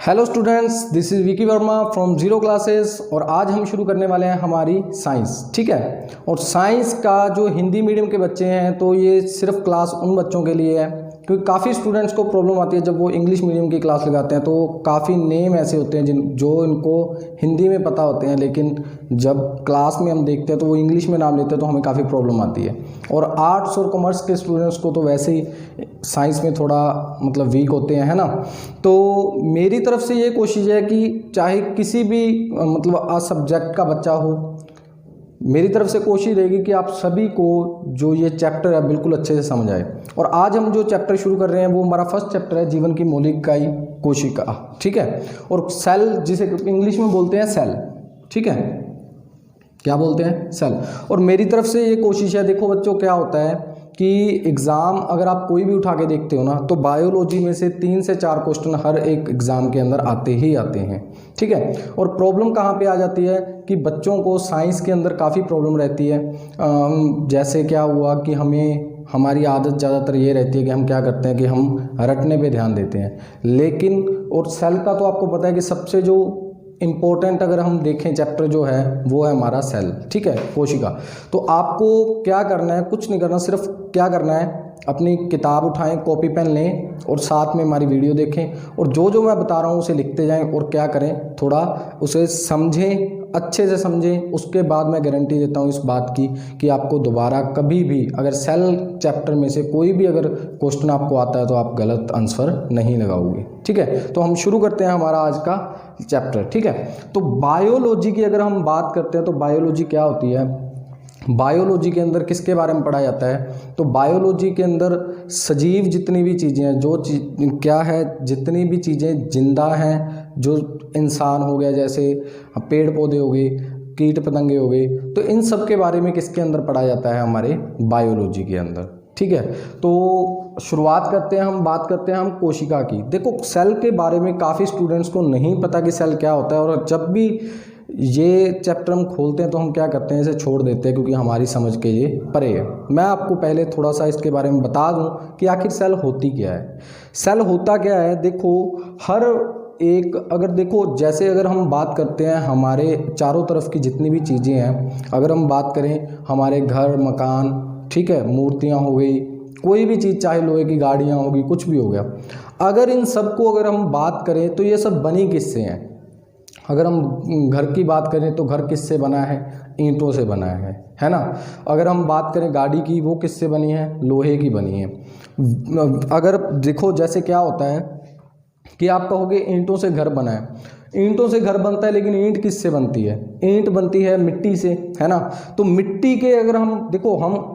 Hello students, this is Vicky Verma from zero classes और आज हम शुरू करने वाले हैं हमारी साइंस। ठीक है, और साइंस का जो हिंदी मीडियम के बच्चे हैं तो ये सिर्फ क्लास उन बच्चों के लिए है, क्योंकि काफ़ी स्टूडेंट्स को प्रॉब्लम आती है जब वो इंग्लिश मीडियम की क्लास लगाते हैं तो काफ़ी नेम ऐसे होते हैं जो इनको हिंदी में पता होते हैं, लेकिन जब क्लास में हम देखते हैं तो वो इंग्लिश में नाम लेते हैं तो हमें काफ़ी प्रॉब्लम आती है। और आर्ट्स और कॉमर्स के स्टूडेंट्स को तो वैसे ही साइंस में थोड़ा मतलब वीक होते हैं, है ना। तो मेरी तरफ से ये कोशिश है कि चाहे किसी भी मतलब सब्जेक्ट का बच्चा हो, मेरी तरफ से कोशिश रहेगी कि आप सभी को जो ये चैप्टर है बिल्कुल अच्छे से समझ आए। और आज हम जो चैप्टर शुरू कर रहे हैं वो हमारा फर्स्ट चैप्टर है, जीवन की मौलिक इकाई कोशिका। ठीक है, और सेल जिसे इंग्लिश में बोलते हैं सेल। ठीक है, क्या बोलते हैं? सेल। और मेरी तरफ से ये कोशिश है, देखो बच्चों क्या होता है कि एग्ज़ाम अगर आप कोई भी उठा के देखते हो ना तो बायोलॉजी में से 3 से 4 क्वेश्चन हर एक एग्ज़ाम के अंदर आते ही आते हैं। ठीक है, और प्रॉब्लम कहाँ पे आ जाती है कि बच्चों को साइंस के अंदर काफ़ी प्रॉब्लम रहती है। जैसे क्या हुआ कि हमारी आदत ज़्यादातर ये रहती है कि हम क्या करते हैं कि हम रटने पे ध्यान देते हैं, लेकिन और सेल का तो आपको पता है कि सबसे जो इम्पोर्टेंट अगर हम देखें चैप्टर जो है वो है हमारा सेल। ठीक है, कोशिका। तो आपको क्या करना है, कुछ नहीं करना, सिर्फ क्या करना है, अपनी किताब उठाएं, कॉपी पेन लें और साथ में हमारी वीडियो देखें और जो जो मैं बता रहा हूँ उसे लिखते जाएं और क्या करें, थोड़ा उसे समझें, अच्छे से समझें। उसके बाद मैं गारंटी देता हूँ इस बात की कि आपको दोबारा कभी भी अगर सेल चैप्टर में से कोई भी अगर क्वेश्चन आपको आता है तो आप गलत आंसर नहीं लगाओगे। ठीक है, तो हम शुरू करते हैं हमारा आज का चैप्टर। ठीक है, तो बायोलॉजी की अगर हम बात करते हैं तो बायोलॉजी क्या होती है, बायोलॉजी के अंदर किसके बारे में पढ़ा जाता है, तो बायोलॉजी के अंदर सजीव जितनी भी चीज़ें हैं, जो क्या है, जितनी भी चीज़ें जिंदा हैं, जो इंसान हो गया, जैसे पेड़ पौधे हो गए, कीट पतंगे हो गए, तो इन सब के बारे में किसके अंदर पढ़ा जाता है, हमारे बायोलॉजी के अंदर। ठीक है, तो शुरुआत करते हैं, हम बात करते हैं हम कोशिका की। देखो सेल के बारे में काफ़ी स्टूडेंट्स को नहीं पता कि सेल क्या होता है, और जब भी ये चैप्टर हम खोलते हैं तो हम क्या करते हैं, इसे छोड़ देते हैं क्योंकि हमारी समझ के ये परे है। मैं आपको पहले थोड़ा सा इसके बारे में बता दूं कि आखिर सेल होती क्या है। सेल होता क्या है, देखो हर एक अगर देखो जैसे अगर हम बात करते हैं हमारे चारों तरफ की जितनी भी चीज़ें हैं, अगर हम बात करें हमारे घर मकान, ठीक है, मूर्तियाँ हो गई, कोई भी चीज़, चाहे लोहे की गाड़ियाँ होगी, कुछ भी हो गया, अगर इन सब को अगर हम बात करें तो ये सब बनी किससे हैं। अगर हम घर की बात करें तो घर किससे बना है, ईंटों से बना है ना। अगर हम बात करें गाड़ी की, वो किससे बनी है, लोहे की बनी है। अगर देखो जैसे क्या होता है कि आप कहोगे ईंटों से घर बना है, ईंटों से घर बनता है, लेकिन ईंट किससे बनती है, ईंट बनती है मिट्टी से, है ना। तो मिट्टी के अगर हम देखो, हम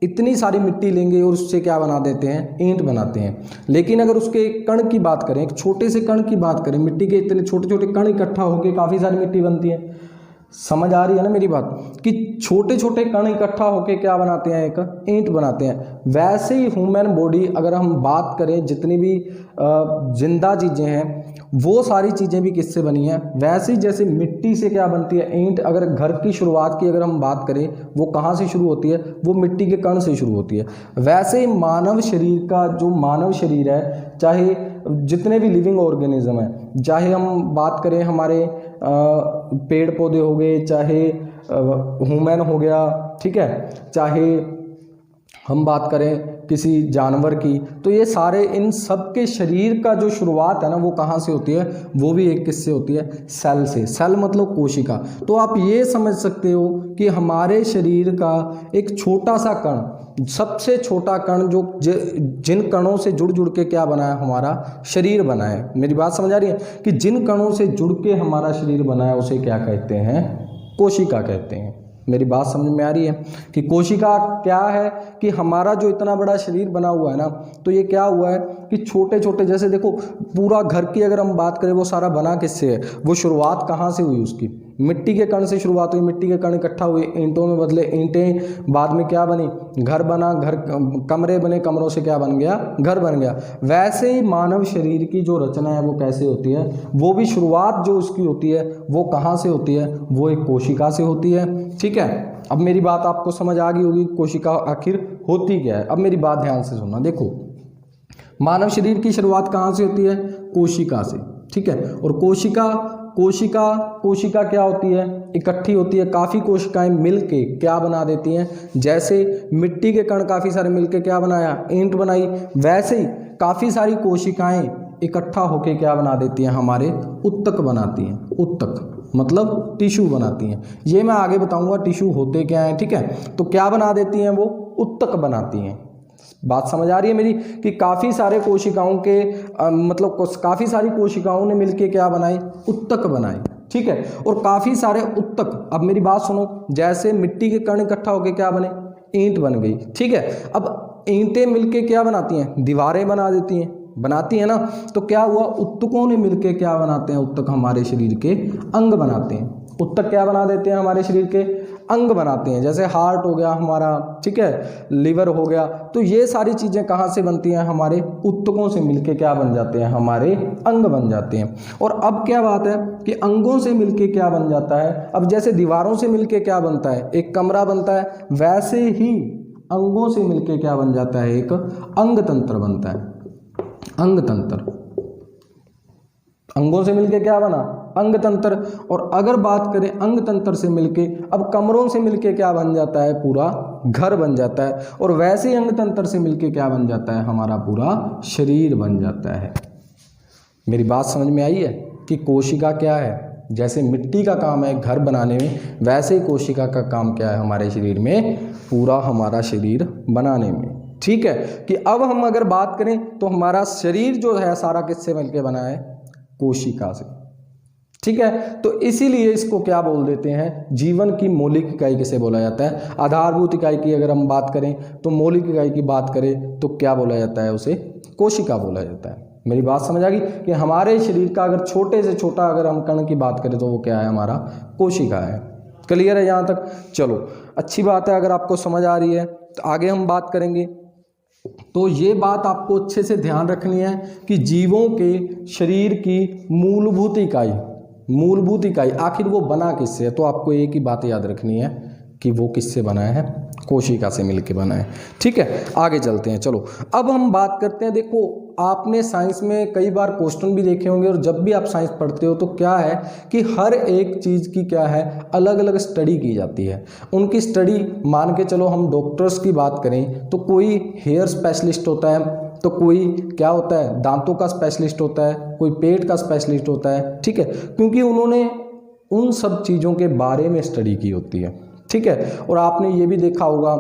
इतनी सारी मिट्टी लेंगे और उससे क्या बना देते हैं, ईंट बनाते हैं। लेकिन अगर उसके कण की बात करें, एक छोटे से कण की बात करें, मिट्टी के इतने छोटे छोटे कण इकट्ठा होकर काफ़ी सारी मिट्टी बनती है। समझ आ रही है ना मेरी बात, कि छोटे छोटे कण इकट्ठा होकर क्या बनाते हैं, एक ईंट बनाते हैं। वैसे ही ह्यूमन बॉडी अगर हम बात करें, जितनी भी जिंदा चीज़ें हैं वो सारी चीज़ें भी किससे बनी हैं, वैसे ही जैसे मिट्टी से क्या बनती है, ईंट। अगर घर की शुरुआत की अगर हम बात करें वो कहाँ से शुरू होती है, वो मिट्टी के कण से शुरू होती है। वैसे ही मानव शरीर का जो मानव शरीर है, चाहे जितने भी लिविंग ऑर्गेनिज्म हैं, चाहे हम बात करें हमारे पेड़ पौधे हो गए, चाहे ह्यूमन हो गया, ठीक है, चाहे हम बात करें किसी जानवर की, तो ये सारे इन सब के शरीर का जो शुरुआत है ना वो कहाँ से होती है, वो भी एक किससे होती है, सेल से। सेल मतलब कोशिका। तो आप ये समझ सकते हो कि हमारे शरीर का एक छोटा सा कण, सबसे छोटा कण जो जिन कणों से जुड़ जुड़ के क्या बना है, हमारा शरीर बना है। मेरी बात समझ आ रही है कि जिन कणों से जुड़ के हमारा शरीर बना है उसे क्या कहते हैं, कोशिका कहते हैं। मेरी बात समझ में आ रही है कि कोशिका क्या है, कि हमारा जो इतना बड़ा शरीर बना हुआ है ना, तो ये क्या हुआ है कि छोटे छोटे, जैसे देखो पूरा घर की अगर हम बात करें वो सारा बना किससे है, वो शुरुआत कहाँ से हुई, उसकी मिट्टी के कण से शुरुआत हुई, मिट्टी के कण इकट्ठा हुए, ईंटों में बदले ईंटें, बाद में क्या बनी, घर बना, घर कमरे बने, कमरों से क्या बन गया, घर बन गया। वैसे ही मानव शरीर की जो रचना है वो कैसे होती है, वो भी शुरुआत जो उसकी होती है वो कहाँ से होती है, वो एक कोशिका से होती है। ठीक है, अब मेरी बात आपको समझ आ गई होगी कोशिका आखिर होती क्या है। अब मेरी बात ध्यान से सुनना, देखो मानव शरीर की शुरुआत कहाँ से होती है, कोशिका से। ठीक है। और कोशिका क्या होती है, इकट्ठी होती है। काफ़ी कोशिकाएं मिलके क्या बना देती हैं, जैसे मिट्टी के कण काफ़ी सारे मिलके क्या बनाया, ईंट बनाई, वैसे ही काफ़ी सारी कोशिकाएं इकट्ठा होके क्या बना देती हैं, हमारे उत्तक बनाती हैं। उत्तक मतलब टिश्यू बनाती हैं। ये मैं आगे बताऊंगा टिश्यू होते क्या हैं, ठीक है। तो क्या बना देती हैं, वो उत्तक बनाती हैं। बात समझ आ रही है मेरी, कि काफ़ी सारे कोशिकाओं के मतलब काफ़ी सारी कोशिकाओं ने मिलके क्या बनाई, उत्तक बनाए, ठीक है। और काफ़ी सारे उत्तक, अब मेरी बात सुनो, जैसे मिट्टी के कण इकट्ठा होके क्या बने, ईंट बन गई, ठीक है। अब ईंटें मिलके क्या बनाती हैं, दीवारें बना देती हैं, बनाती है ना। तो क्या हुआ, उत्तकों ने मिलके क्या बनाते हैं, उत्तक हमारे शरीर के अंग बनाते हैं। उत्तक क्या बना देते हैं, हमारे शरीर के अंग बनाते हैं। जैसे हार्ट हो गया हमारा, ठीक है, लिवर हो गया। तो ये सारी चीज़ें कहाँ से बनती हैं, हमारे उत्तकों से मिलके क्या बन जाते हैं, हमारे अंग बन जाते हैं। और अब क्या बात है कि अंगों से मिलके क्या बन जाता है, अब जैसे दीवारों से मिलके क्या बनता है, एक कमरा बनता है, वैसे ही अंगों से मिलके क्या बन जाता है, एक अंग तंत्र बनता है। अंग तंत्र, अंगों से मिलके क्या बना, अंग तंत्र। और अगर बात करें अंग तंत्र से मिलके, अब कमरों से मिलके क्या बन जाता है, पूरा घर बन जाता है। और वैसे ही अंग तंत्र से मिलके क्या बन जाता है, हमारा पूरा शरीर बन जाता है। मेरी बात समझ में आई है कि कोशिका क्या है, जैसे मिट्टी का काम है घर बनाने में, वैसे ही कोशिका का काम क्या है, हमारे शरीर में पूरा हमारा शरीर बनाने में, ठीक है। कि अब हम अगर बात करें तो हमारा शरीर जो है सारा किससे मिलके बना है, कोशिका से, ठीक है। तो इसीलिए इसको क्या बोल देते हैं, जीवन की मौलिक इकाई किसे बोला जाता है। आधारभूत इकाई की अगर हम बात करें तो मौलिक इकाई की बात करें तो क्या बोला जाता है, उसे कोशिका बोला जाता है। मेरी बात समझ आ गई कि हमारे शरीर का अगर छोटे से छोटा अगर हम कण की बात करें तो वो क्या है, हमारा कोशिका है। क्लियर है यहाँ तक, चलो अच्छी बात है। अगर आपको समझ आ रही है तो आगे हम बात करेंगे। तो ये बात आपको अच्छे से ध्यान रखनी है कि जीवों के शरीर की मूलभूत इकाई आखिर वो बना किससे है। तो आपको एक ही बात याद रखनी है कि वो किससे बना है, कोशिका से मिलके बना है, ठीक है। आगे चलते हैं, चलो अब हम बात करते हैं। देखो आपने साइंस में कई बार क्वेश्चन भी देखे होंगे, और जब भी आप साइंस पढ़ते हो तो क्या है कि हर एक चीज़ की क्या है, अलग अलग स्टडी की जाती है। उनकी स्टडी मान के चलो, हम डॉक्टर्स की बात करें तो कोई हेयर स्पेशलिस्ट होता है, तो कोई क्या होता है, दांतों का स्पेशलिस्ट होता है, कोई पेट का स्पेशलिस्ट होता है, ठीक है, क्योंकि उन्होंने उन सब चीज़ों के बारे में स्टडी की होती है, ठीक है। और आपने ये भी देखा होगा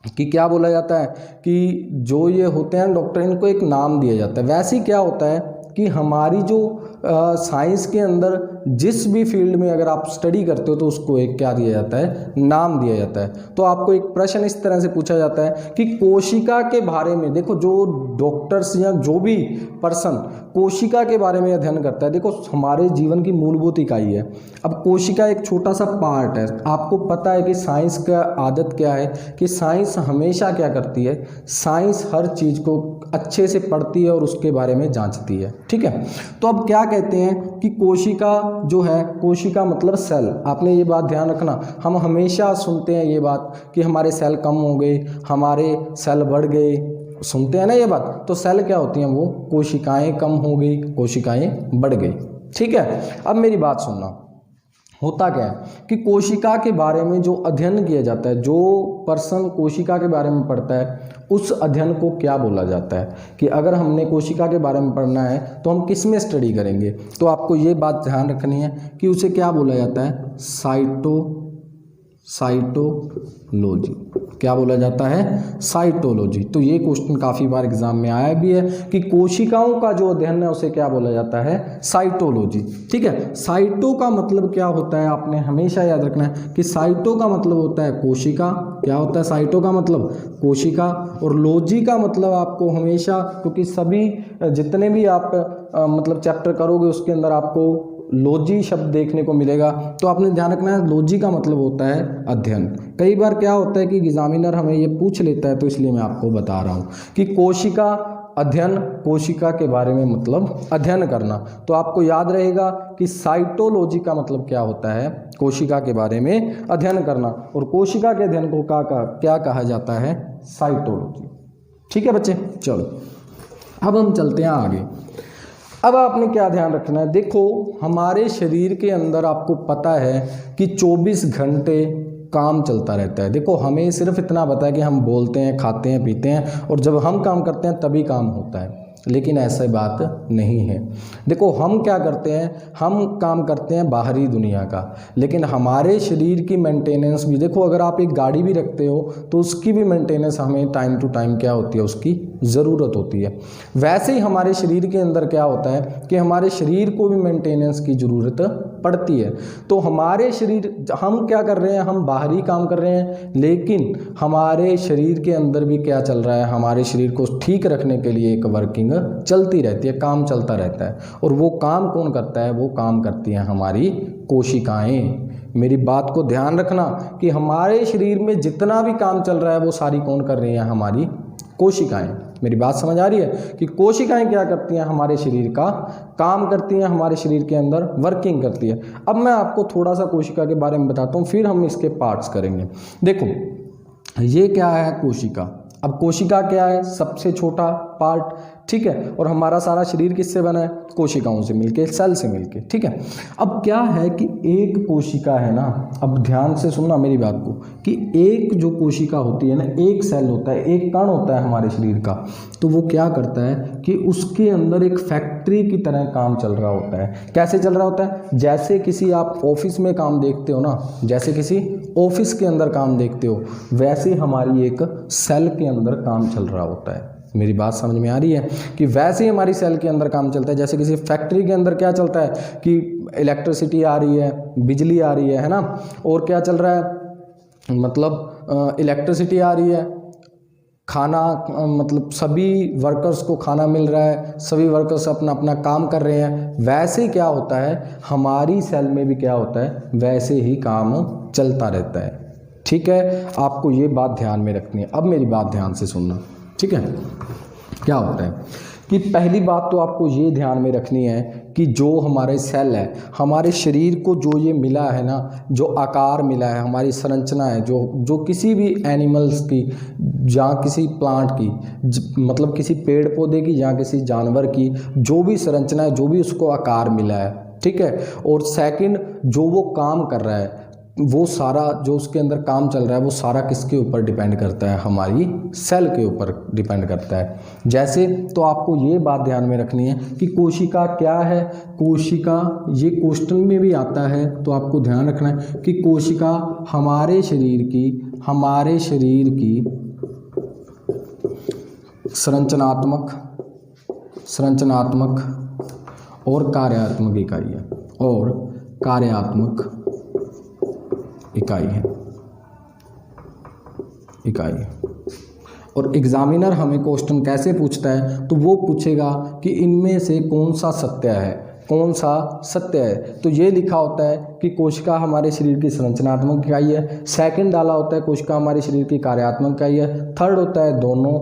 कि क्या बोला जाता है कि जो ये होते हैं डॉक्टर, इनको एक नाम दिया जाता है। वैसे ही क्या होता है कि हमारी जो साइंस के अंदर जिस भी फील्ड में अगर आप स्टडी करते हो तो उसको एक क्या दिया जाता है, नाम दिया जाता है। तो आपको एक प्रश्न इस तरह से पूछा जाता है कि कोशिका के बारे में, देखो जो डॉक्टर्स या जो भी पर्सन कोशिका के बारे में अध्ययन करता है, देखो हमारे जीवन की मूलभूत इकाई है। अब कोशिका एक छोटा सा पार्ट है। आपको पता है कि साइंस का आदत क्या है कि साइंस हमेशा क्या करती है, साइंस हर चीज़ को अच्छे से पढ़ती है और उसके बारे में जांचती है, ठीक है। तो अब क्या कहते हैं कि कोशिका जो है, कोशिका मतलब सेल। आपने ये बात ध्यान रखना, हम हमेशा सुनते हैं ये बात कि हमारे सेल कम हो गए, हमारे सेल बढ़ गए, सुनते हैं ना ये बात। तो सेल क्या होती हैं, वो कोशिकाएं कम हो गई, कोशिकाएं बढ़ गई, ठीक है। अब मेरी बात सुनना, होता क्या है कि कोशिका के बारे में जो अध्ययन किया जाता है, जो पर्सन कोशिका के बारे में पढ़ता है, उस अध्ययन को क्या बोला जाता है। कि अगर हमने कोशिका के बारे में पढ़ना है तो हम किस में स्टडी करेंगे, तो आपको ये बात ध्यान रखनी है कि उसे क्या बोला जाता है, साइटोलॉजी। क्या बोला जाता है, साइटोलॉजी। तो ये क्वेश्चन काफ़ी बार एग्जाम में आया भी है कि कोशिकाओं का जो अध्ययन है उसे क्या बोला जाता है, साइटोलॉजी, ठीक है। साइटो का मतलब क्या होता है, आपने हमेशा याद रखना है कि साइटो का मतलब होता है कोशिका। क्या होता है साइटो का मतलब, कोशिका। और लॉजी का मतलब आपको हमेशा, क्योंकि सभी जितने भी आप मतलब चैप्टर करोगे उसके अंदर आपको लॉजी शब्द देखने को मिलेगा, तो आपने ध्यान रखना है लॉजी का मतलब होता है अध्ययन। कई बार क्या होता है कि एग्जामिनर हमें ये पूछ लेता है, तो इसलिए मैं आपको बता रहा हूँ कि कोशिका अध्ययन, कोशिका के बारे में मतलब अध्ययन करना। तो आपको याद रहेगा कि साइटोलॉजी का मतलब क्या होता है, कोशिका के बारे में अध्ययन करना, और कोशिका के अध्ययन को क्या कहा जाता है, साइटोलॉजी, ठीक है बच्चे। चलो अब हम चलते हैं आगे। अब आपने क्या ध्यान रखना है, देखो हमारे शरीर के अंदर आपको पता है कि 24 घंटे काम चलता रहता है। देखो हमें सिर्फ इतना पता है कि हम बोलते हैं, खाते हैं, पीते हैं और जब हम काम करते हैं तभी काम होता है, लेकिन ऐसा बात नहीं है। देखो हम क्या करते हैं, हम काम करते हैं बाहरी दुनिया का, लेकिन हमारे शरीर की मेंटेनेंस भी, देखो अगर आप एक गाड़ी भी रखते हो तो उसकी भी मेंटेनेंस हमें टाइम टू टाइम क्या होती है, उसकी ज़रूरत होती है। वैसे ही हमारे शरीर के अंदर क्या होता है कि हमारे शरीर को भी मेंटेनेंस की ज़रूरत पड़ती है। तो हमारे शरीर, हम क्या कर रहे हैं, हम बाहरी काम कर रहे हैं, लेकिन हमारे शरीर के अंदर भी क्या चल रहा है, हमारे शरीर को ठीक रखने के लिए एक वर्किंग चलती रहती है, काम चलता रहता है। और वो काम कौन करता है, वो काम करती हैं हमारी कोशिकाएं। मेरी बात को ध्यान रखना कि हमारे शरीर में जितना भी काम चल रहा है वो सारी कौन कर रही हैं, हमारी कोशिकाएं। मेरी बात समझ आ रही है कि कोशिकाएं क्या करती हैं, हमारे शरीर का काम करती हैं, हमारे शरीर के अंदर वर्किंग करती है। अब मैं आपको थोड़ा सा कोशिका के बारे में बताता हूँ, फिर हम इसके पार्ट्स करेंगे। देखो ये क्या है कोशिका। अब कोशिका क्या है, सबसे छोटा पार्ट, ठीक है। और हमारा सारा शरीर किससे बना है, कोशिकाओं से मिलके, सेल से मिलके, ठीक है। अब क्या है कि एक कोशिका है ना, अब ध्यान से सुनना मेरी बात को, कि एक जो कोशिका होती है ना, एक सेल होता है, एक कण होता है हमारे शरीर का, तो वो क्या करता है कि उसके अंदर एक फैक्ट्री की तरह काम चल रहा होता है। कैसे चल रहा होता है, जैसे किसी आप ऑफिस में काम देखते हो ना, जैसे किसी ऑफिस के अंदर काम देखते हो, वैसे हमारी एक सेल के अंदर काम चल रहा होता है। मेरी बात समझ में आ रही है कि वैसे ही हमारी सेल के अंदर काम चलता है। जैसे किसी फैक्ट्री के अंदर क्या चलता है कि इलेक्ट्रिसिटी आ रही है, बिजली आ रही है ना, और क्या चल रहा है, मतलब इलेक्ट्रिसिटी आ रही है, खाना, मतलब सभी वर्कर्स को खाना मिल रहा है, सभी वर्कर्स अपना अपना काम कर रहे हैं। वैसे क्या होता है, हमारी सेल में भी क्या होता है, वैसे ही काम चलता रहता है, ठीक है। आपको ये बात ध्यान में रखनी है। अब मेरी बात ध्यान से सुनना, ठीक है। क्या होता है कि पहली बात तो आपको ये ध्यान में रखनी है कि जो हमारे सेल है, हमारे शरीर को जो ये मिला है ना, जो आकार मिला है, हमारी संरचना है, जो किसी भी एनिमल्स की, जहाँ किसी प्लांट की, मतलब किसी पेड़ पौधे की, जहाँ किसी जानवर की, जो भी संरचना है, जो भी उसको आकार मिला है, ठीक है। और सेकंड, जो वो काम कर रहा है, वो सारा जो उसके अंदर काम चल रहा है, वो सारा किसके ऊपर डिपेंड करता है, हमारी सेल के ऊपर डिपेंड करता है। जैसे तो आपको ये बात ध्यान में रखनी है कि कोशिका क्या है। कोशिका, ये क्वेश्चन में भी आता है, तो आपको ध्यान रखना है कि कोशिका हमारे शरीर की संरचनात्मक और कार्यात्मक इकाई है। और एग्जामिनर हमें क्वेश्चन कैसे पूछता है, तो वो पूछेगा कि इनमें से कौन सा सत्य है। तो ये लिखा होता है कि कोशिका हमारे शरीर की संरचनात्मक इकाई है, सेकंड डाला होता है कोशिका हमारे शरीर की कार्यात्मक इकाई है, थर्ड होता है दोनों,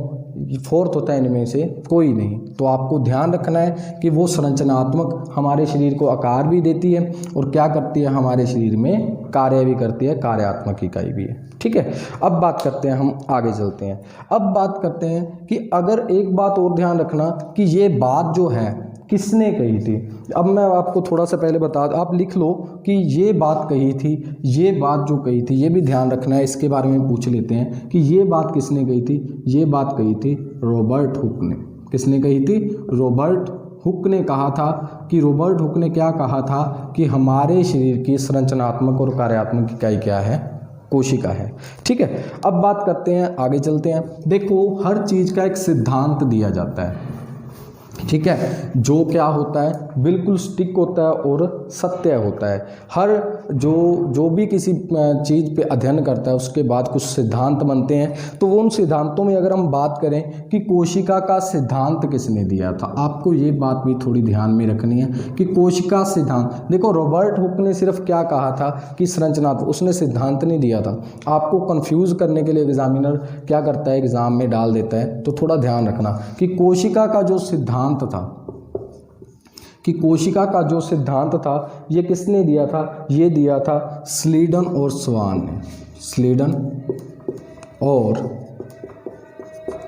फोर्थ होता है इनमें से कोई नहीं। तो आपको ध्यान रखना है कि वो संरचनात्मक हमारे शरीर को आकार भी देती है और क्या करती है, हमारे शरीर में कार्य भी करती है, कार्यात्मक इकाई भी है, ठीक है। अब बात करते हैं, हम आगे चलते हैं। अब बात करते हैं कि अगर एक बात और ध्यान रखना कि ये बात जो है किसने कही थी। अब मैं आपको थोड़ा सा पहले बता, आप लिख लो कि ये बात कही थी, ये बात जो कही थी, ये भी ध्यान रखना है, इसके बारे में पूछ लेते हैं कि ये बात किसने कही थी। ये बात कही थी रॉबर्ट हुक ने। किसने कही थी, रॉबर्ट हुक ने कहा था कि, रॉबर्ट हुक ने क्या कहा था कि हमारे शरीर की संरचनात्मक और कार्यात्मक इकाई क्या है, कोशिका है, ठीक है। अब बात करते हैं, आगे चलते हैं। देखो हर चीज़ का एक सिद्धांत दिया जाता है, ठीक है, जो क्या होता है, बिल्कुल स्टिक होता है और सत्य होता है। हर जो भी किसी चीज़ पे अध्ययन करता है उसके बाद कुछ सिद्धांत बनते हैं। तो वो उन सिद्धांतों में अगर हम बात करें कि कोशिका का सिद्धांत किसने दिया था, आपको ये बात भी थोड़ी ध्यान में रखनी है कि कोशिका सिद्धांत, देखो रॉबर्ट हुक ने सिर्फ क्या कहा था कि संरचनात्मक, उसने सिद्धांत नहीं दिया था। आपको कन्फ्यूज़ करने के लिए एग्जामिनर क्या करता है, एग्जाम में डाल देता है। तो थोड़ा ध्यान रखना कि कोशिका का जो सिद्धांत था, ये किसने दिया था, ये दिया था स्लीडन और स्वान ने। स्लीडन और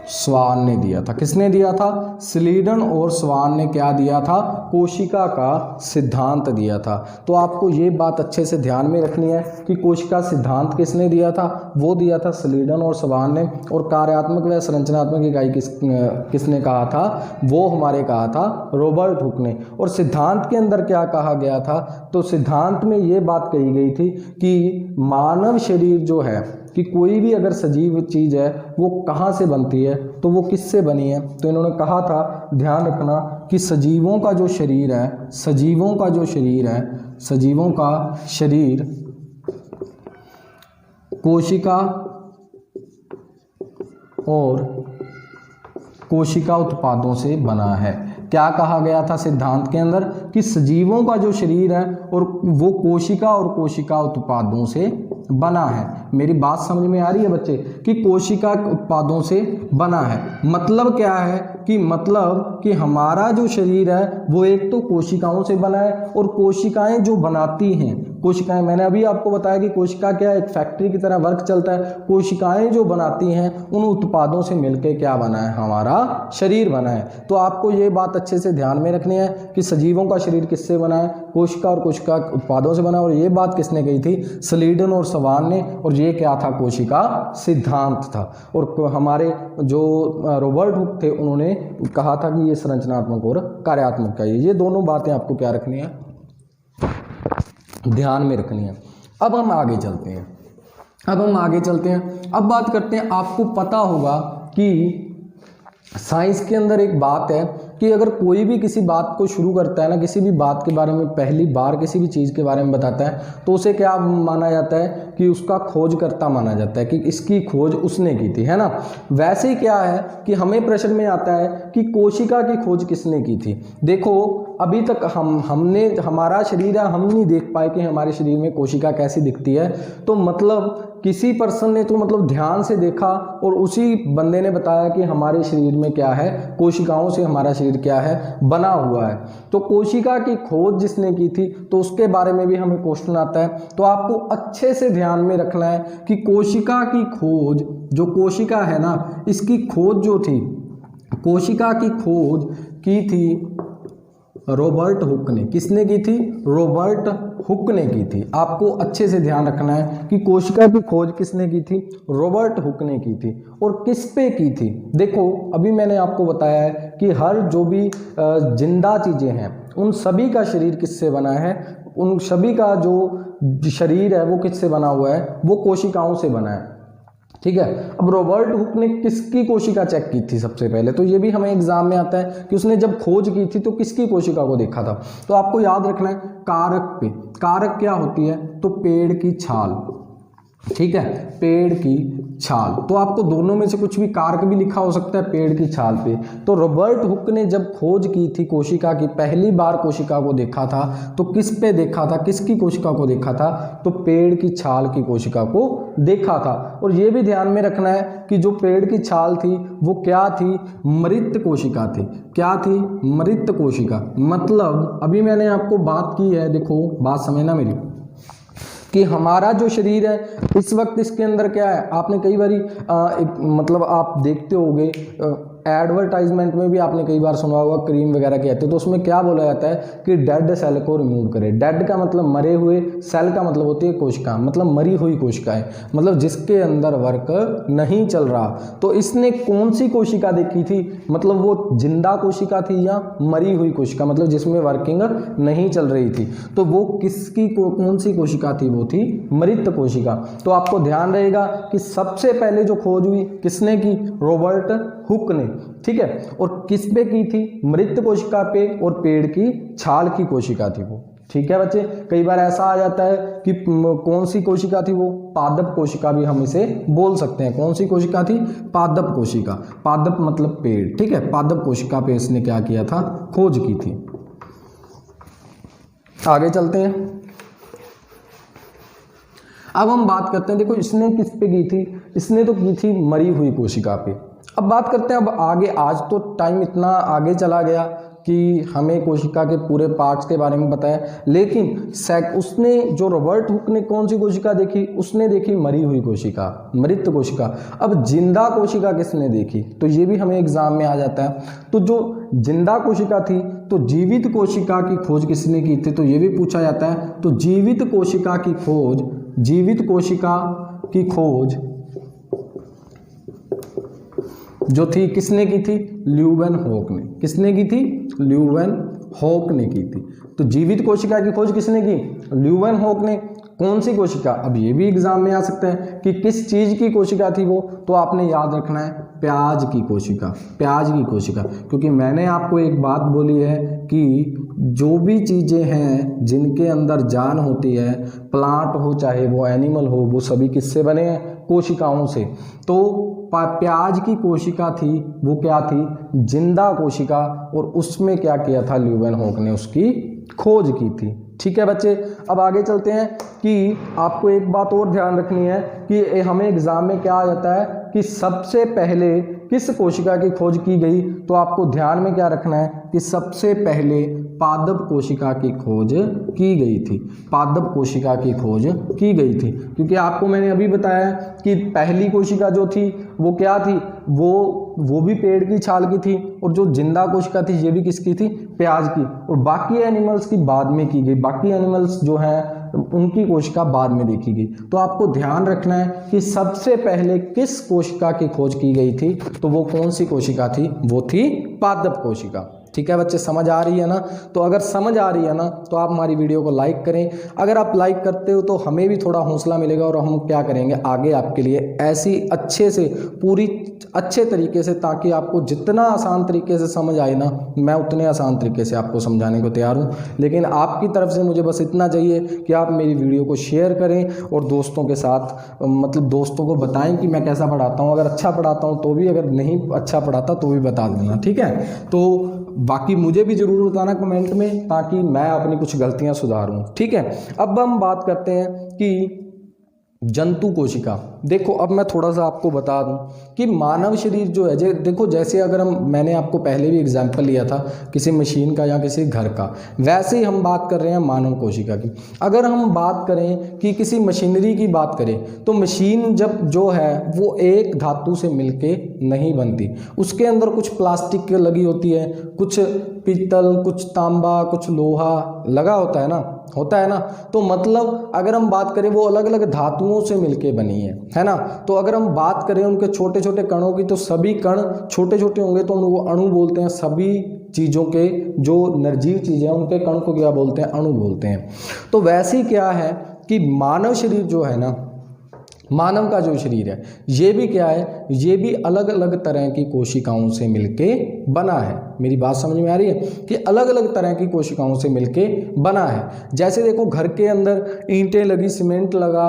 स्वान ने दिया था। किसने दिया था? स्लीडन और स्वान ने क्या दिया था? कोशिका का सिद्धांत दिया था। तो आपको ये बात अच्छे से ध्यान में रखनी है कि कोशिका सिद्धांत किसने दिया था? वो दिया था स्लीडन और स्वान ने। और कार्यात्मक व संरचनात्मक इकाई किसने कहा था? वो हमारे कहा था रॉबर्ट हुक ने। और सिद्धांत के अंदर क्या कहा गया था? तो सिद्धांत में ये बात कही गई थी कि मानव शरीर जो है, कि कोई भी अगर सजीव चीज़ है वो कहाँ से बनती है, तो वो किससे बनी है? तो इन्होंने कहा था, ध्यान रखना, कि सजीवों का जो शरीर है, सजीवों का शरीर कोशिका और कोशिका उत्पादों से बना है। क्या कहा गया था सिद्धांत के अंदर? कि सजीवों का जो शरीर है और वो कोशिका और कोशिका उत्पादों से बना है। मेरी बात समझ में आ रही है बच्चे? कि कोशिका उत्पादों से बना है। मतलब क्या है? कि मतलब कि हमारा जो शरीर है वो एक तो कोशिकाओं से बना है, और कोशिकाएं जो बनाती हैं, कोशिकाएं, मैंने अभी आपको बताया कि कोशिका क्या है, एक फैक्ट्री की तरह वर्क चलता है। कोशिकाएं जो बनाती हैं उन उत्पादों से मिलकर क्या बना है? हमारा शरीर बना है। तो आपको ये बात अच्छे से ध्यान में रखनी है कि सजीवों का शरीर किससे बना है? कोशिका और कोशिका उत्पादों से बना। और ये बात किसने कही थी? स्लीडन और स्वान ने। और ये क्या था? कोशिका सिद्धांत था। और हमारे जो रॉबर्ट हुक थे उन्होंने कहा था कि ये संरचनात्मक और कार्यात्मक का, ये दोनों बातें आपको क्या रखनी है? ध्यान में रखनी है। अब हम आगे चलते हैं। अब बात करते हैं, आपको पता होगा कि साइंस के अंदर एक बात है कि अगर कोई भी किसी बात को शुरू करता है ना, किसी भी बात के बारे में पहली बार किसी भी चीज़ के बारे में बताता है, तो उसे क्या माना जाता है? कि उसका खोजकर्ता माना जाता है, कि इसकी खोज उसने की थी, है ना। वैसे ही क्या है कि हमें प्रश्न में आता है कि कोशिका की खोज किसने की थी। देखो, अभी तक हमने हमारा शरीर है, हम नहीं देख पाए कि हमारे शरीर में कोशिका कैसी दिखती है। तो मतलब किसी पर्सन ने तो मतलब ध्यान से देखा और उसी बंदे ने बताया कि हमारे शरीर में क्या है, कोशिकाओं से हमारा शरीर क्या है, बना हुआ है। तो कोशिका की खोज जिसने की थी, तो उसके बारे में भी हमें क्वेश्चन आता है। तो आपको अच्छे से ध्यान में रखना है कि कोशिका की खोज, जो कोशिका है ना, इसकी खोज जो थी, कोशिका की खोज की थी रॉबर्ट हुक ने। किसने की थी? रॉबर्ट हुक ने की थी। आपको अच्छे से ध्यान रखना है कि कोशिका की खोज किसने की थी? रॉबर्ट हुक ने की थी। और किस पे की थी? देखो, अभी मैंने आपको बताया है कि हर जो भी जिंदा चीज़ें हैं उन सभी का शरीर किससे बना है? उन सभी का जो शरीर है वो किससे बना हुआ है? वो कोशिकाओं से बना है, ठीक है। अब रॉबर्ट हुक ने किसकी कोशिका चेक की थी सबसे पहले? तो ये भी हमें एग्जाम में आता है कि उसने जब खोज की थी तो किसकी कोशिका को देखा था। तो आपको याद रखना है कारक पे। कारक क्या होती है? तो पेड़ की छाल, ठीक है, पेड़ की छाल। तो आपको दोनों में से कुछ भी कारक भी लिखा हो सकता है पेड़ की छाल पे। तो रॉबर्ट हुक ने जब खोज की थी कोशिका की, पहली बार कोशिका को देखा था, तो किस पे देखा था? किसकी कोशिका को देखा था? तो पेड़ की छाल की कोशिका को देखा था। और ये भी ध्यान में रखना है कि जो पेड़ की छाल थी वो क्या थी? मृत कोशिका थी। क्या थी? मृत कोशिका। मतलब अभी मैंने आपको बात की है, देखो बात समझना मेरी, कि हमारा जो शरीर है इस वक्त इसके अंदर क्या है? आपने कई बारी मतलब आप देखते होंगे एडवर्टाइजमेंट में भी आपने कई बार सुना होगा, क्रीम वगैरह के आते हैं, तो उसमें क्या बोला जाता है कि डेड सेल को रिमूव करें। डेड का मतलब मरे हुए, सेल का मतलब होती है कोशिका, मतलब मरी हुई कोशिकाएं, मतलब जिसके अंदर वर्क नहीं चल रहा। तो इसने कौन सी कोशिका देखी थी? मतलब वो जिंदा कोशिका थी या मरी हुई कोशिका, मतलब जिसमें वर्किंग नहीं चल रही थी। तो वो किसकी कौन सी कोशिका थी? वो थी मृत कोशिका। तो आपको ध्यान रहेगा कि सबसे पहले जो खोज हुई किसने की? रॉबर्ट हुक ने, ठीक है। और किस पे की थी? मृत कोशिका पे और पेड़ की छाल की कोशिका थी वो, ठीक है बच्चे। कई बार ऐसा आ जाता है कि कौन सी कोशिका थी वो? पादप कोशिका भी हम इसे बोल सकते हैं। कौन सी कोशिका थी? पादप कोशिका। पादप मतलब पेड़, ठीक है। पादप कोशिका पे इसने क्या किया था? खोज की थी। आगे चलते हैं। अब हम बात करते हैं, देखो इसने किस पे की थी? इसने तो की थी मरी हुई कोशिका पे। अब बात करते हैं अब आगे। आज तो टाइम इतना आगे चला गया कि हमें कोशिका के पूरे पार्ट्स के बारे में बताया, लेकिन उसने जो रॉबर्ट हुक ने कौन सी कोशिका देखी, उसने देखी मरी हुई कोशिका, मृत कोशिका। अब जिंदा कोशिका किसने देखी, तो ये भी हमें एग्जाम में आ जाता है। तो जो जिंदा कोशिका थी, तो जीवित कोशिका की खोज किसने की थी, तो ये भी पूछा जाता है। तो जीवित कोशिका की खोज, जीवित कोशिका की खोज जो थी किसने की थी, ल्यूवेनहॉक ने। किसने की थी, ल्यूवेनहॉक ने की थी। तो जीवित कोशिका की खोज किसने की, ल्यूवेनहॉक ने। कौन सी कोशिका, अब ये भी एग्जाम में आ सकता है कि किस चीज की कोशिका थी वो, तो आपने याद रखना है प्याज की कोशिका, प्याज की कोशिका। क्योंकि मैंने आपको एक बात बोली है कि जो भी चीजें हैं जिनके अंदर जान होती है, प्लांट हो चाहे वो एनिमल हो, वो सभी किससे बने हैं, कोशिकाओं से। तो प्याज की कोशिका थी वो क्या थी, जिंदा कोशिका, और उसमें क्या किया था, ल्यूवेनहॉक ने उसकी खोज की थी। ठीक है बच्चे, अब आगे चलते हैं कि आपको एक बात और ध्यान रखनी है कि हमें एग्जाम में क्या आ जाता है कि सबसे पहले किस कोशिका की खोज की गई, तो आपको ध्यान में क्या रखना है कि सबसे पहले पादप कोशिका की खोज की गई थी, पादप कोशिका की खोज की गई थी। क्योंकि आपको मैंने अभी बताया कि पहली कोशिका जो थी वो क्या थी, वो भी पेड़ की छाल की थी, और जो जिंदा कोशिका थी ये भी किसकी थी, प्याज की। और बाकी एनिमल्स की बाद में की गई, बाकी एनिमल्स जो हैं उनकी कोशिका बाद में देखी गई। तो आपको ध्यान रखना है कि सबसे पहले किस कोशिका की खोज की गई थी, तो वो कौन सी कोशिका थी, वो थी पादप कोशिका। ठीक है बच्चे, समझ आ रही है ना। तो अगर समझ आ रही है ना तो आप हमारी वीडियो को लाइक करें। अगर आप लाइक करते हो तो हमें भी थोड़ा हौसला मिलेगा, और हम क्या करेंगे आगे आपके लिए ऐसी अच्छे से पूरी अच्छे तरीके से, ताकि आपको जितना आसान तरीके से समझ आए ना, मैं उतने आसान तरीके से आपको समझाने को तैयार हूँ। लेकिन आपकी तरफ से मुझे बस इतना चाहिए कि आप मेरी वीडियो को शेयर करें और दोस्तों के साथ, मतलब दोस्तों को बताएं कि मैं कैसा पढ़ाता हूँ। अगर अच्छा पढ़ाता हूँ तो भी, अगर नहीं अच्छा पढ़ाता तो भी बता देना। ठीक है, तो बाकी मुझे भी ज़रूर बताना कमेंट में, ताकि मैं अपनी कुछ गलतियां सुधारूं। ठीक है, अब हम बात करते हैं कि जंतु कोशिका। देखो अब मैं थोड़ा सा आपको बता दूं कि मानव शरीर जो है, देखो जैसे अगर मैंने आपको पहले भी एग्जांपल लिया था किसी मशीन का या किसी घर का, वैसे ही हम बात कर रहे हैं मानव कोशिका की। अगर हम बात करें कि किसी मशीनरी की बात करें, तो मशीन जब जो है वो एक धातु से मिलके नहीं बनती, उसके अंदर कुछ प्लास्टिक लगी होती है, कुछ पीतल, कुछ तांबा, कुछ लोहा लगा होता है ना। तो मतलब अगर हम बात करें वो अलग अलग धातुओं से मिलके बनी है ना। तो अगर हम बात करें उनके छोटे छोटे कणों की, तो सभी कण छोटे छोटे होंगे तो उनको अणु बोलते हैं। सभी चीज़ों के जो निर्जीव चीज़ें हैं उनके कण को क्या बोलते हैं, अणु बोलते हैं। तो वैसे ही क्या है कि मानव शरीर जो है ना, मानव का जो शरीर है ये भी क्या है, ये भी अलग अलग तरह की कोशिकाओं से मिलके बना है। मेरी बात समझ में आ रही है कि अलग अलग तरह की कोशिकाओं से मिलके बना है। जैसे देखो घर के अंदर ईंटें लगी, सीमेंट लगा,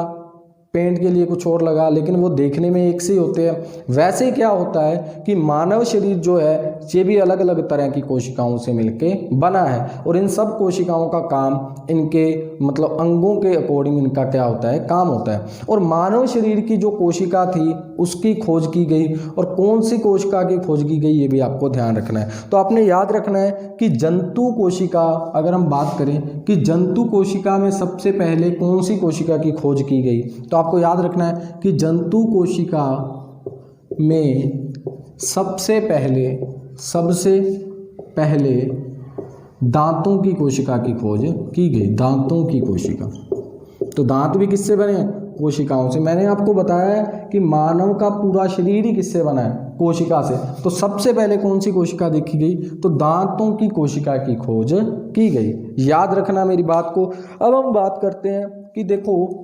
पेंट के लिए कुछ और लगा, लेकिन वो देखने में एक से ही होते हैं। वैसे ही क्या होता है कि मानव शरीर जो है ये भी अलग अलग तरह की कोशिकाओं से मिलके बना है, और इन सब कोशिकाओं का काम इनके मतलब अंगों के अकॉर्डिंग इनका क्या होता है, काम होता है। और मानव शरीर की जो कोशिका थी उसकी खोज की गई, और कौन सी कोशिका की खोज की गई ये भी आपको ध्यान रखना है। तो आपने याद रखना है कि जंतु कोशिका, अगर हम बात करें कि जंतु कोशिका में सबसे पहले कौन सी कोशिका की खोज की गई, तो आपको याद रखना है कि जंतु कोशिका में सबसे पहले दांतों की कोशिका की खोज की गई। दांतों की कोशिका, तो दांत भी किससे बने हैं, कोशिकाओं से। मैंने आपको बताया है कि मानव का पूरा शरीर ही किससे बना है, कोशिका से। तो सबसे पहले कौन सी कोशिका देखी गई, तो दांतों की कोशिका की खोज की गई। याद रखना मेरी बात को। अब हम बात करते हैं कि देखो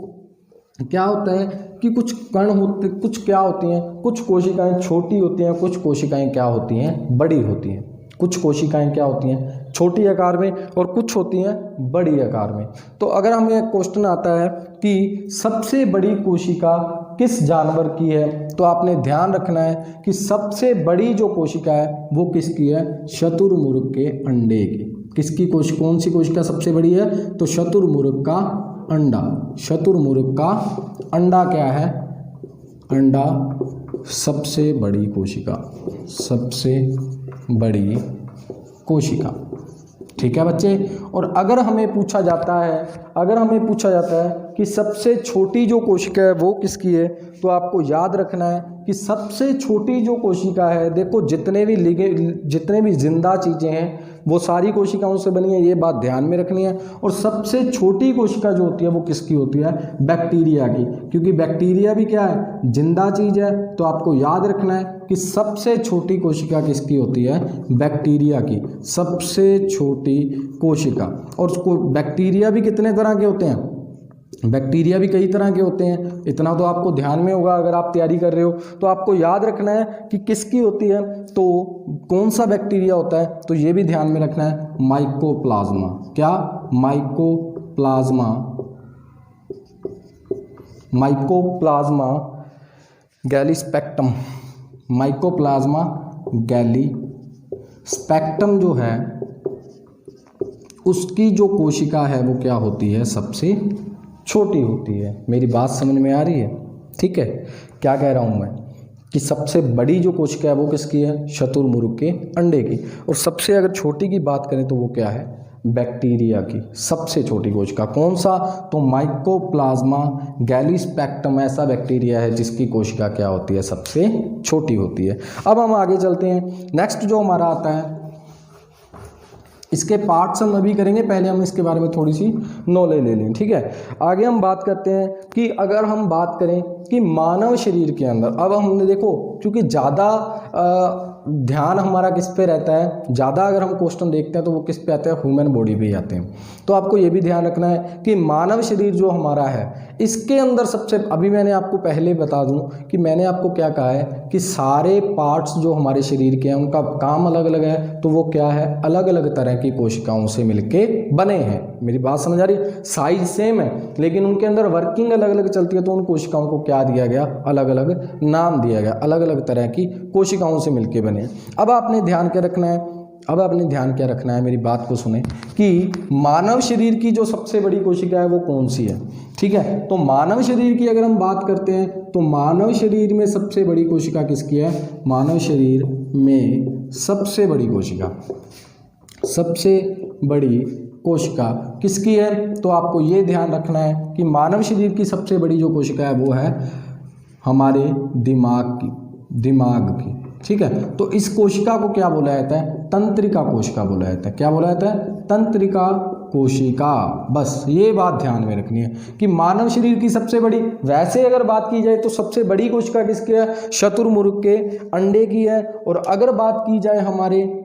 क्या होता है कि कुछ कण होते, कुछ क्या होती हैं, कुछ कोशिकाएं छोटी होती हैं, कुछ कोशिकाएं क्या होती हैं, बड़ी होती हैं। कुछ कोशिकाएं क्या होती हैं, छोटी आकार में, और कुछ होती हैं बड़ी आकार में। तो अगर हमें एक क्वेश्चन आता है कि सबसे बड़ी कोशिका किस जानवर की है, तो आपने ध्यान रखना है कि सबसे बड़ी जो कोशिका है वो किसकी है, शुतुरमुर्ग के अंडे की। किसकी कोशिका, कौन सी कोशिका सबसे बड़ी है, तो शुतुरमुर्ग का अंडा। शुतुरमुर्ग का अंडा क्या है, अंडा सबसे बड़ी कोशिका, सबसे बड़ी कोशिका। ठीक है बच्चे। और अगर हमें पूछा जाता है कि सबसे छोटी जो कोशिका है वो किसकी है, तो आपको याद रखना है कि सबसे छोटी जो कोशिका है, देखो जितने भी जिंदा चीज़ें हैं वो सारी कोशिकाओं से बनी है, ये बात ध्यान में रखनी है। और सबसे छोटी कोशिका जो होती है वो किसकी होती है, बैक्टीरिया की, क्योंकि बैक्टीरिया भी क्या है, जिंदा चीज़ है। तो आपको याद रखना है कि सबसे छोटी कोशिका किसकी होती है, बैक्टीरिया की, सबसे छोटी कोशिका। और बैक्टीरिया भी कितने तरह के होते हैं, बैक्टीरिया भी कई तरह के होते हैं, इतना तो आपको ध्यान में होगा। अगर आप तैयारी कर रहे हो तो आपको याद रखना है कि किसकी होती है, तो कौन सा बैक्टीरिया होता है, तो ये भी ध्यान में रखना है, माइकोप्लाज्मा। क्या, माइकोप्लाज्मा गैलीस्पेक्टम, माइकोप्लाज्मा गैलीस्पेक्टम जो है उसकी जो कोशिका है वो क्या होती है, सबसे छोटी होती है। मेरी बात समझ में आ रही है? ठीक है। क्या कह रहा हूँ मैं कि सबसे बड़ी जो कोशिका है वो किसकी है, शुतुरमुर्ग के अंडे की। और सबसे अगर छोटी की बात करें तो वो क्या है, बैक्टीरिया की सबसे छोटी कोशिका। कौन सा, तो माइकोप्लाज्मा गैलीस्पेक्टम ऐसा बैक्टीरिया है जिसकी कोशिका क्या होती है, सबसे छोटी होती है। अब हम आगे चलते हैं। नेक्स्ट जो हमारा आता है, इसके पार्ट्स हम अभी करेंगे, पहले हम इसके बारे में थोड़ी सी नॉलेज ले लें। ठीक है। आगे हम बात करते हैं कि अगर हम बात करें कि मानव शरीर के अंदर, अब हमने देखो क्योंकि ज़्यादा ध्यान हमारा किस पे रहता है, ज़्यादा अगर हम क्वेश्चन देखते हैं तो वो किस पे आते हैं, ह्यूमन बॉडी पे ही आते हैं। तो आपको ये भी ध्यान रखना है कि मानव शरीर जो हमारा है इसके अंदर सबसे, अभी मैंने आपको पहले बता दूं कि मैंने आपको क्या कहा है कि सारे पार्ट्स जो हमारे शरीर के हैं उनका काम अलग अलग है, तो वो क्या है, अलग अलग तरह की कोशिकाओं से मिलके बने हैं। मेरी बात समझ आ रही है? साइज सेम है लेकिन उनके अंदर वर्किंग अलग अलग चलती है, तो उन कोशिकाओं को क्या दिया गया, अलग अलग नाम दिया गया, अलग अलग तरह की कोशिकाओं से मिलके बने। अब आपने ध्यान क्या रखना है, मेरी बात को सुने कि मानव शरीर की जो सबसे बड़ी कोशिका है वो कौन सी है। ठीक है। तो मानव शरीर की अगर हम बात करते हैं तो मानव शरीर में सबसे बड़ी कोशिका किसकी है, मानव शरीर में सबसे बड़ी कोशिका किसकी है, तो आपको ये ध्यान रखना है कि मानव शरीर की सबसे बड़ी जो कोशिका है वो है हमारे दिमाग की। ठीक है। तो इस कोशिका को क्या बोला जाता है, तंत्रिका कोशिका बोला जाता है। क्या बोला जाता है, तंत्रिका कोशिका। बस ये बात ध्यान में रखनी है कि मानव शरीर की सबसे बड़ी, वैसे अगर बात की जाए तो सबसे बड़ी कोशिका किसकी है, शुतुरमुर्ग के अंडे की है। और अगर बात की जाए हमारे